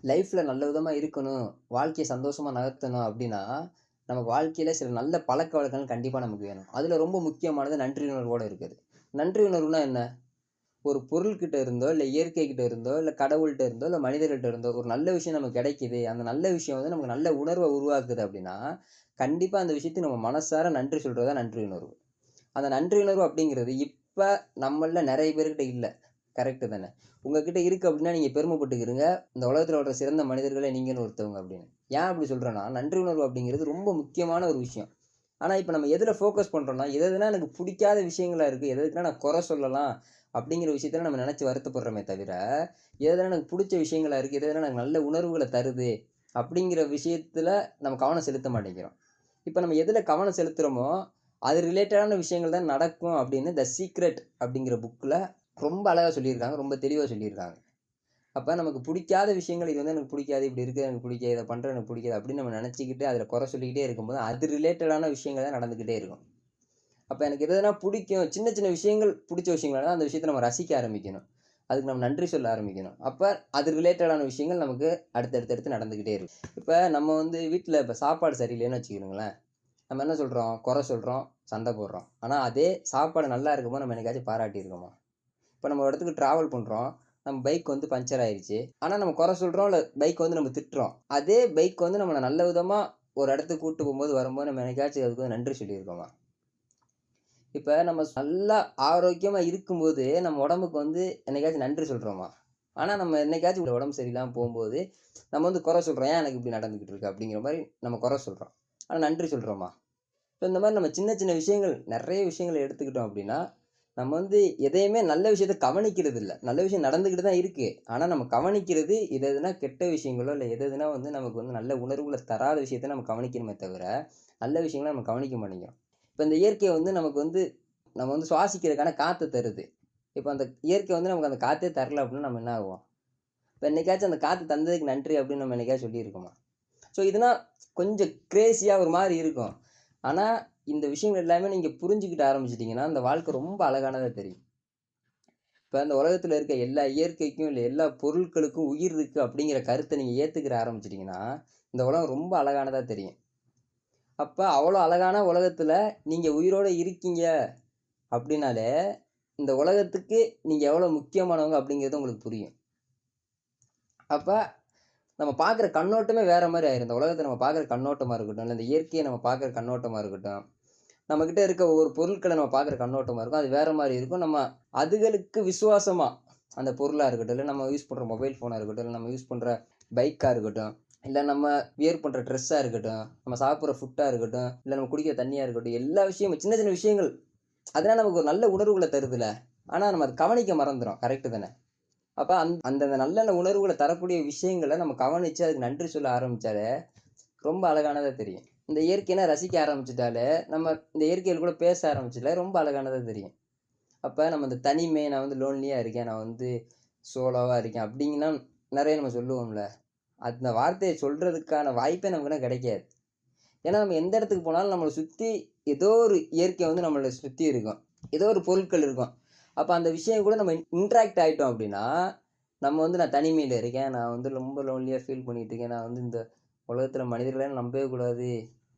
லைஃப்ல நல்ல விதமா இருக்கணும், வாழ்க்கைய சந்தோஷமா நகர்த்தணும் அப்டின்னா, நமக்கு வாழ்க்கையில சில நல்ல பழக்கவழக்கங்கள் கண்டிப்பா நமக்கு வேணும். அதுல ரொம்ப முக்கியமானது நன்றி உணர்வோட இருக்குது. நன்றி உணர்வுனா என்ன? ஒரு பொருள்கிட்ட இருந்தோ, இல்ல இயற்கை கிட்ட இருந்தோ, இல்ல கடவுள்ட்ட இருந்தோ, இல்ல மனிதர்கள்ட்ட இருந்தோ ஒரு நல்ல விஷயம் நமக்கு கிடைக்குது. அந்த நல்ல விஷயம் வந்து நமக்கு நல்ல உணர்வ உருவாக்குது அப்டின்னா, கண்டிப்பா அந்த விஷயத்துக்கு நம்ம மனசார நன்றி சொல்றது தான் நன்றி உணர்வு. அந்த நன்றி உணர்வு அப்படிங்கிறது இப்ப நம்மள்ல நெறைய பேர்கிட்ட இல்ல. கரெக்ட்டு தானே? உங்ககிட்ட இருக்கு அப்டின்னா, நீங்க பெருமைப்பட்டுக்கிறீங்க. இந்த உலகத்துல வாழ்ற சிறந்த மனிதர்களே நீங்களும் ஒருத்தவங்க அப்படின்னு. ஏன் அப்படி சொல்றேன்னா, நன்றி உணர்வு அப்படிங்கிறது ரொம்ப முக்கியமான ஒரு விஷயம். ஆனா, இப்ப நம்ம எதுல ஃபோக்கஸ் பண்றோம்னா, எது எதுனா எனக்கு புடிக்காத விஷயங்களா இருக்கு. எது எதுக்குன்னா நான் குறை சொல்லலாம் அப்படிங்கிற விஷயத்துல நம்ம நெனச்சு வருத்தப்படுறோமே தவிர, எது எதுனா எனக்கு புடிச்ச விஷயங்களா இருக்கு. எது எதுனா எனக்கு நல்ல உணர்வுகள தருது அப்படிங்கிற விஷயத்துல நம்ம கவனம் செலுத்த மாட்டேங்கிறோம். இப்ப நம்ம எதுல கவனம் செலுத்துறோமோ, அது ரிலேட்டடான விஷயங்கள் தான் நடக்கும் அப்படின்னு த சீக்ரெட் அப்படிங்கிற புக்ல ரொம்ப அழகா சொல்லியிருக்காங்க. ரொம்ப தெளிவா சொல்லியிருக்காங்க. அப்ப நமக்கு புடிக்காத விஷயங்கள் இது வந்து எனக்கு புடிக்காது, இப்படி இருக்கு எனக்கு பிடிக்காது, இத பண்றது எனக்கு பிடிக்காது அப்படின்னு நம்ம நெனச்சுக்கிட்டு அதுல குறை சொல்லிக்கிட்டே இருக்கும்போது, அது ரிலேட்டடான விஷயங்கள் தான் நடந்துகிட்டே இருக்கும். அப்ப எனக்கு எது எதுனா புடிக்கும், சின்ன சின்ன விஷயங்கள் புடிச்ச விஷயங்களா அந்த விஷயத்த நம்ம ரசிக்க ஆரம்பிக்கணும். அதுக்கு நம்ம நன்றி சொல்ல ஆரம்பிக்கணும். அப்ப அது ரிலேட்டடான விஷயங்கள் நமக்கு அடுத்து நடந்துகிட்டே இருக்கும். இப்ப நம்ம வந்து வீட்ல இப்ப சாப்பாடு சரியில்லைன்னு வச்சுக்கிருங்களேன், நம்ம என்ன சொல்றோம்? குறை சொல்றோம், சண்டை போடுறோம். ஆனா அதே சாப்பாடு நல்லா இருக்கும்போது நம்ம என்னைக்காச்சும் பாராட்டியிருக்கோமா? இப்ப நம்ம ஒரு இடத்துக்கு டிராவல் பண்றோம். நம்ம பைக் வந்து பஞ்சர் ஆயிருச்சு. ஆனா நம்ம குறை சொல்றோம், இல்ல பைக் வந்து நம்ம திட்டுறோம். அதே பைக் வந்து நம்மள நல்ல விதமா ஒரு இடத்துக்கு கூட்டு போம்போது, வரும்போது நம்ம என்னைக்காச்சும் அதுக்கு வந்து நன்றி சொல்லியிருக்கோமா? இப்ப நம்ம நல்லா ஆரோக்கியமா இருக்கும்போது, நம்ம உடம்புக்கு வந்து என்னைக்காச்சும் நன்றி சொல்றோமா? ஆனா நம்ம என்னைக்காச்சும் உடம்பு சரியில்லாம போம்போது, நம்ம வந்து குறை சொல்றோம். "ஏன் எனக்கு இப்படி நடந்துகிட்டு இருக்கு?" அப்படிங்கிற மாரி நம்ம குறை சொல்றோம். ஆனா நன்றி சொல்றோமா? இப்ப இந்த மாரி நம்ம சின்ன சின்ன விஷயங்கள், நெறைய விஷயங்கள எடுத்துக்கிட்டோம் அப்படின்னா, நம்ம வந்து எதையுமே நல்ல விஷயத்த கவனிக்கிறது இல்ல. நல்ல விஷயம் நடந்துகிட்டு தான் இருக்கு. ஆனா நம்ம கவனிக்கிறது எது எதுனா கெட்ட விஷயங்களோ, இல்ல எது எதுனா வந்து நமக்கு வந்து நல்ல உணர்வுகள தராத விஷயத்த நம்ம கவனிக்கணுமே தவிர, நல்ல விஷயங்கள நம்ம கவனிக்க மாட்டேங்கிறோம். இப்ப இந்த இயற்கை வந்து நமக்கு வந்து நம்ம வந்து சுவாசிக்கிறதுக்கான காத்த தருது. இப்ப அந்த இயற்கை வந்து நமக்கு அந்த காத்தே தரல அப்படின்னா நம்ம என்ன ஆவோம்? இப்ப என்னைக்காச்சும் அந்த காத்து தந்ததுக்கு நன்றி அப்படின்னு நம்ம என்னைக்காச்சும் சொல்லியிருக்கோமா? ஸோ இதுனா கொஞ்சம் கிரேசியா ஒரு மாரி இருக்கும். ஆனா, இந்த விஷயங்கள் எல்லாமே நீங்க புரிஞ்சுக்கிட்ட ஆரம்பிச்சுட்டீங்கன்னா, அந்த வாழ்க்கை ரொம்ப அழகானதா தெரியும். இப்ப இந்த உலகத்துல இருக்க எல்லா இயற்கைக்கும், இல்ல எல்லா பொருட்களுக்கும் உயிர் இருக்கு அப்படிங்கிற கருத்த நீங்க ஏத்துக்கிற ஆரம்பிச்சுட்டீங்கன்னா, இந்த உலகம் ரொம்ப அழகானதா தெரியும். அப்ப அவ்வளோ அழகான உலகத்துல நீங்க உயிரோட இருக்கீங்க அப்படின்னாலே, இந்த உலகத்துக்கு நீங்க எவ்வளோ முக்கியமானவங்க அப்படிங்கிறது உங்களுக்கு புரியும். அப்ப நம்ம பார்க்குற கண்ணோட்டமே வேற மாரி ஆயிரும். இந்த உலகத்த நம்ம பார்க்குற கண்ணோட்டமா இருக்கட்டும், இல்ல இந்த இயற்கைய நம்ம பார்க்குற கண்ணோட்டமா இருக்கட்டும், நம்மகிட்ட இருக்க ஒவ்வொரு பொருட்கள நம்ம பார்க்குற கண்ணோட்டமா இருக்கும். அது வேற மாரி இருக்கும். நம்ம அதுகளுக்கு விசுவாசமா, அந்த பொருளா இருக்கட்டும், இல்ல நம்ம யூஸ் பண்ற மொபைல் ஃபோனா இருக்கட்டும், இல்ல நம்ம யூஸ் பண்ற பைக்கா இருக்கட்டும், இல்ல நம்ம வியர் பண்ற ட்ரெஸ்ஸா இருக்கட்டும், நம்ம சாப்பிடுற ஃபுட்டா இருக்கட்டும், இல்ல நம்ம குடிக்கிற தண்ணியா இருக்கட்டும், எல்லா விஷயமும் சின்ன சின்ன விஷயங்கள், அதெல்லாம் நமக்கு ஒரு நல்ல உணர்வுகள தருதுல்ல. ஆனா நம்ம அத கவனிக்க மறந்துர்றோம். கரெக்ட்டு தானே? அப்ப அந்தந்த நல்ல நல்ல உணர்வுகள தரக்கூடிய விஷயங்கள நம்ம கவனிச்சு அதுக்கு நன்றி சொல்ல ஆரம்பிச்சாலே, ரொம்ப அழகானதா தெரியும். இந்த இயற்கைனா ரசிக்க ஆரம்பிச்சுட்டாலே, நம்ம இந்த இயற்கைகள் கூட பேச ஆரம்பிச்சுட்டாலே ரொம்ப அழகானதா தெரியும். அப்ப நம்ம இந்த தனிமை, நான் வந்து லோன்லியா இருக்கேன், நான் வந்து சோலோவா இருக்கேன் அப்படிங்கன்னா நெறைய நம்ம சொல்லுவோம்ல. அந்த வார்த்தைய சொல்றதுக்கான வாய்ப்பே நமக்குன்னா கிடைக்காது. ஏன்னா நம்ம எந்த இடத்துக்கு போனாலும் நம்மள சுத்தி ஏதோ ஒரு இயற்கை வந்து நம்மள சுத்தி இருக்கும். ஏதோ ஒரு பொருட்கள் இருக்கும். அப்ப அந்த விஷயம் கூட நம்ம இன்டராக்ட் ஆயிட்டோம் அப்படின்னா, நம்ம வந்து நான் தனிமையில இருக்கேன். நான் வந்து ரொம்ப லோன்லியா ஃபீல் பண்ணிட்டு இருக்கேன். நான் வந்து இந்த உலகத்துல மனிதர்கள நம்பவே கூடாது.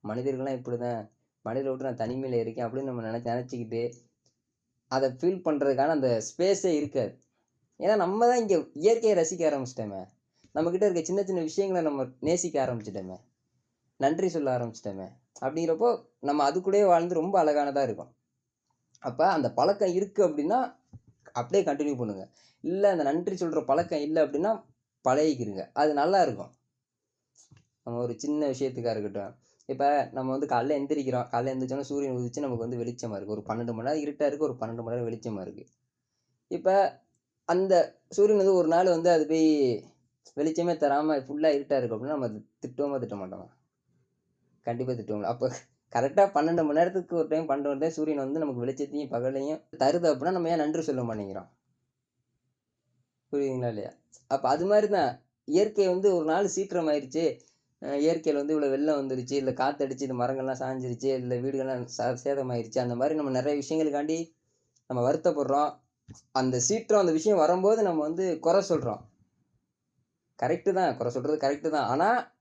மனிதர்கள்லாம் இப்படிதான். மனிதர விட்டு நான் தனிமையில இருக்கேன் அப்படின்னு நம்ம நெனச்சுக்கிட்டு, அத ஃபீல் பண்றதுக்கான அந்த ஸ்பேஸே இருக்காது. ஏன்னா நம்ம தான் இங்க இயற்கைய ரசிக்க ஆரம்பிச்சுட்டோமே. நம்மகிட்ட இருக்க சின்ன சின்ன விஷயங்கள நம்ம நேசிக்க ஆரம்பிச்சுட்டோமே. நன்றி சொல்ல ஆரம்பிச்சுட்டோமே. அப்படிங்கிறப்போ, நம்ம அதுக்கூடயே வாழ்ந்து ரொம்ப அழகானதா இருக்கும். அப்ப அந்த பழக்கம் இருக்கு அப்படின்னா, அப்படியே கன்டின்யூ பண்ணுங்க. இல்ல அந்த நன்றி சொல்ற பழக்கம் இல்ல அப்படின்னா, பழகிக்கிருங்க. அது நல்லா இருக்கும். நம்ம ஒரு சின்ன விஷயத்துக்கா இருக்கட்டும். இப்ப நம்ம வந்து காலைல எந்திரிக்கிறோம். காலைல எந்திரிச்சோனே சூரியன் உதிச்சு நமக்கு வந்து வெளிச்சமா இருக்கு. ஒரு 12 மணி நேரம் இருட்டா இருக்கு. ஒரு 12 மணி நேரம் வெளிச்சமா இருக்கு. இப்ப அந்த சூரியன் வந்து ஒரு நாள் வந்து அது போய் வெளிச்சமே தராம ஃபுல்லா இருட்டா இருக்கு அப்படின்னா, நம்ம அத திட்டுவோமா? திட்ட மாட்டோமா? கண்டிப்பா திட்டுவோம்ல. அப்ப கரெக்ட்டா 12 மணி நேரத்துக்கு ஒரு டைம், 12 மணி டைம் சூரியன் வந்து நமக்கு வெளிச்சத்தையும், பகலையும் தருது அப்டின்னா, நம்ம ஏன் நன்றி சொல்ல மாட்டேங்கிறோம்? புரியுதுங்களா இல்லையா? அப்ப அது மாரி தான். இயற்கை வந்து ஒரு நாள் சீற்றம் ஆயிருச்சு. இயற்கையில வந்து இவ்வளோ வெள்ளம் வந்துருச்சு, இல்ல காத்தடிச்சு இந்த மரங்கள்லாம் சாய்ஞ்சிருச்சு, இல்ல வீடுகள்லாம் சேதமாயிருச்சு. அந்த மாரி நம்ம நெறைய விஷயங்களுக்காண்டி நம்ம வருத்தப்படுறோம். அந்த சீற்றம், அந்த விஷயம் வரும்போது நம்ம வந்து சொல்றோம். கரெக்ட்டு தான். குறை சொல்றது கரெக்ட்டு தான். ஆனா,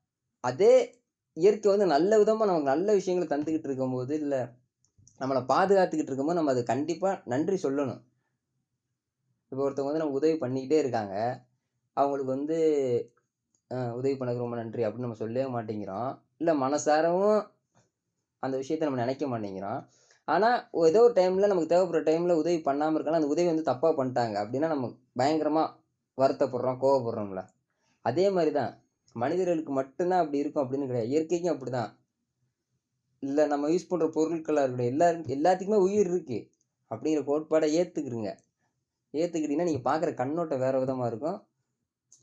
அதே இயற்கை வந்து நல்ல விதமா நமக்கு நல்ல விஷயங்கள தந்துகிட்டு இருக்கும்போது, இல்ல நம்மள பாதுகாத்துக்கிட்டு இருக்கும்போது, நம்ம அது கண்டிப்பா நன்றி சொல்லணும். இப்போ ஒருத்தவங்க வந்து நமக்கு உதவி பண்ணிக்கிட்டே இருக்காங்க. அவங்களுக்கு வந்து உதவி பண்ணதுக்கு ரொம்ப நன்றி அப்படின்னு நம்ம சொல்லவே மாட்டேங்கிறோம். இல்ல மனசாரவும் அந்த விஷயத்த நம்ம நினைக்க மாட்டேங்கிறோம். ஆனா, ஏதோ ஒரு டைம்ல நமக்கு தேவைப்படுற டைம்ல உதவி பண்ணாம இருக்கலாம். அந்த உதவி வந்து தப்பா பண்ணிட்டாங்க அப்படின்னா, நம்ம பயங்கரமா வருத்தப்படுறோம், கோவப்படுறோம்ல. அதே மாரி தான். மனிதர்களுக்கு மட்டும் தான் அப்படி இருக்கும் அப்படின்னு கிடையாது. இயற்கைக்கும் அப்படிதான். இல்ல நம்ம யூஸ் பண்ற பொருட்களா இருக்கட்டும், எல்லாத்துக்குமே உயிர் இருக்கு. அப்படிங்கிற கோட்பாட ஏத்துக்கிருங்க. ஏத்துக்கிட்டீங்கன்னா, நீங்க பார்க்குற கண்ணோட்டம் வேற விதமா இருக்கும்.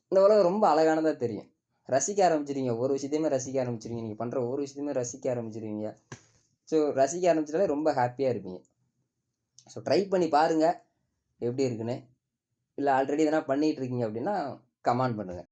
இந்த உலகம் ரொம்ப அழகானதா தெரியும். ரசிக்க ஆரம்பிச்சுருவீங்க. ஒரு விஷயத்தையுமே ரசிக்க ஆரம்பிச்சுருவீங்க. நீங்க பண்ற ஒரு விஷயத்தையுமே ரசிக்க ஆரம்பிச்சுருவீங்க. ஸோ, ரசிக்க ஆரம்பிச்சுட்டாலே ரொம்ப ஹேப்பியா இருப்பீங்க. ஸோ, ட்ரை பண்ணி பாருங்க. எப்படி இருக்குன்னு. இல்ல ஆல்ரெடி எதனா பண்ணிட்டு இருக்கீங்க அப்படின்னா, கமெண்ட் பண்ணுங்க.